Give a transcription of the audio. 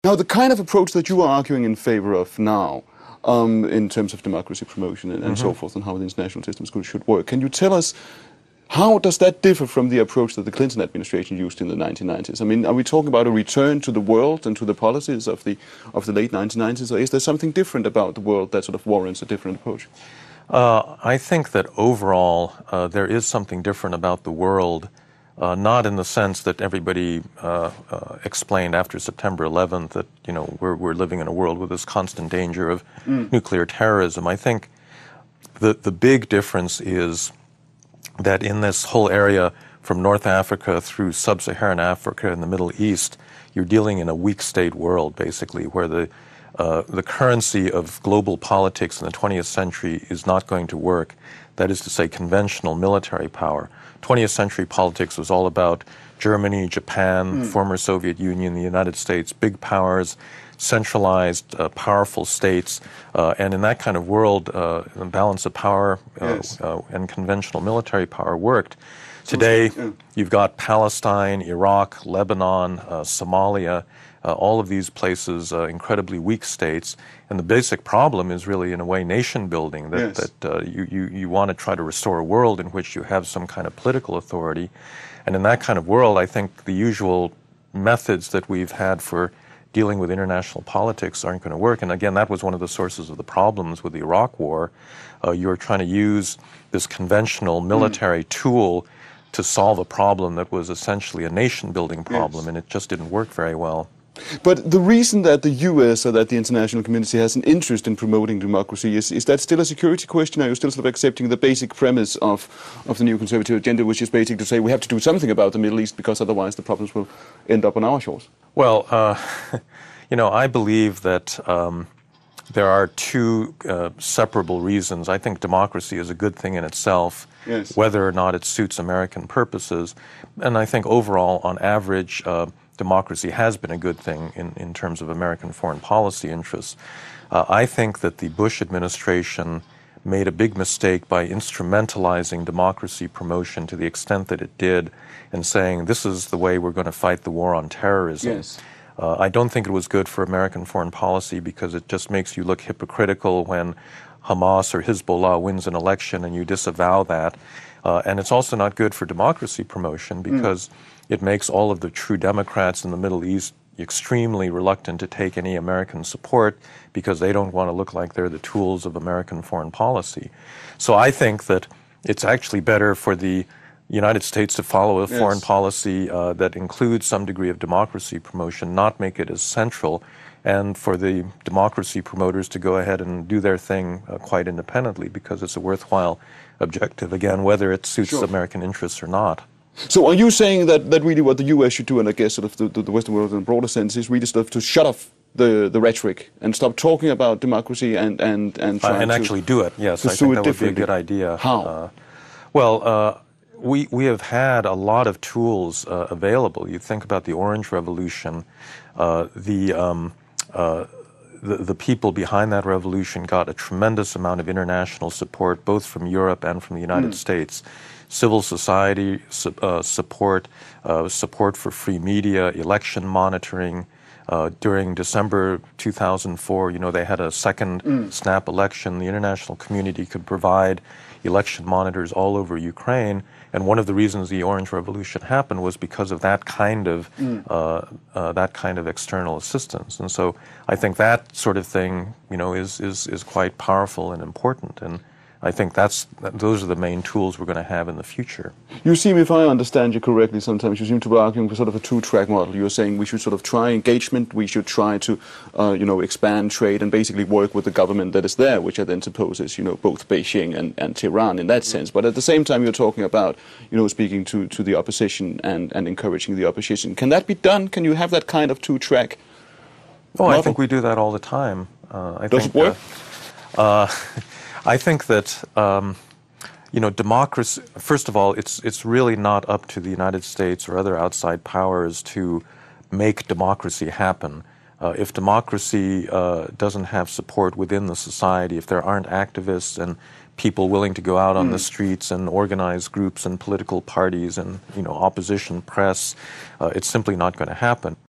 Now, the kind of approach that you are arguing in favor of now, in terms of democracy promotion and so forth, and how the international systems should work, can you tell us how does that differ from the approach that the Clinton administration used in the 1990s? I mean, are we talking about a return to the world and to the policies of the late 1990s, or is there something different about the world that sort of warrants a different approach? I think that overall there is something different about the world, not in the sense that everybody explained after September 11th that, you know, we're living in a world with this constant danger of nuclear terrorism. I think the big difference is that in this whole area from North Africa through sub-Saharan Africa and the Middle East, you're dealing in a weak state world, basically, where the currency of global politics in the 20th century is not going to work. That is to say, conventional military power. 20th century politics was all about Germany, Japan, former Soviet Union, the United States, big powers, centralized, powerful states. And in that kind of world, the balance of power and conventional military power worked. Today, you've got Palestine, Iraq, Lebanon, Somalia, all of these places, incredibly weak states. And the basic problem is really, in a way, nation building, that you want to try to restore a world in which you have some kind of political authority. And in that kind of world, I think the usual methods that we've had for dealing with international politics aren't going to work. And again, that was one of the sources of the problems with the Iraq War. You're trying to use this conventional military tool to solve a problem that was essentially a nation-building problem, and it just didn't work very well. But the reason that the U.S. or that the international community has an interest in promoting democracy, is that still a security question? Are you still sort of accepting the basic premise of the new conservative agenda, which is basically to say we have to do something about the Middle East because otherwise the problems will end up on our shores? Well, you know, I believe that there are two separable reasons. I think democracy is a good thing in itself, whether or not it suits American purposes. And I think overall, on average, democracy has been a good thing in terms of American foreign policy interests. I think that the Bush administration made a big mistake by instrumentalizing democracy promotion to the extent that it did, and saying this is the way we're going to fight the war on terrorism. I don't think it was good for American foreign policy because it just makes you look hypocritical when Hamas or Hezbollah wins an election and you disavow that. And it's also not good for democracy promotion because it makes all of the true Democrats in the Middle East extremely reluctant to take any American support because they don't want to look like they're the tools of American foreign policy. So I think that it's actually better for the United States to follow a foreign policy that includes some degree of democracy promotion, not make it as central, and for the democracy promoters to go ahead and do their thing quite independently because it's a worthwhile objective, again, whether it suits American interests or not. So are you saying that really what the U.S. should do, and I guess sort of the Western world in a broader sense, is really sort of to shut off the rhetoric and stop talking about democracy and actually do it? Yes, I think that would be a good idea. How? We have had a lot of tools available. You think about the Orange Revolution, the people behind that revolution got a tremendous amount of international support, both from Europe and from the United States. Civil society support, support for free media, election monitoring. During December 2004, you know, they had a second snap election. The international community could provide election monitors all over Ukraine. And one of the reasons the Orange Revolution happened was because of that kind of external assistance. And so I think that sort of thing, you know, is quite powerful and important. And I think those are the main tools we're going to have in the future. You seem, if I understand you correctly, sometimes you seem to be arguing for sort of a two-track model. You're saying we should sort of try engagement, we should try to, you know, expand trade and basically work with the government that is there, which I then suppose is, you know, both Beijing and Tehran in that sense. But at the same time, you're talking about, you know, speaking to the opposition and encouraging the opposition. Can that be done? Can you have that kind of two-track model? I think we do that all the time. Does it work? I think that, you know, democracy, first of all, it's really not up to the United States or other outside powers to make democracy happen. If democracy doesn't have support within the society, if there aren't activists and people willing to go out on the streets and organize groups and political parties and, you know, opposition press, it's simply not going to happen.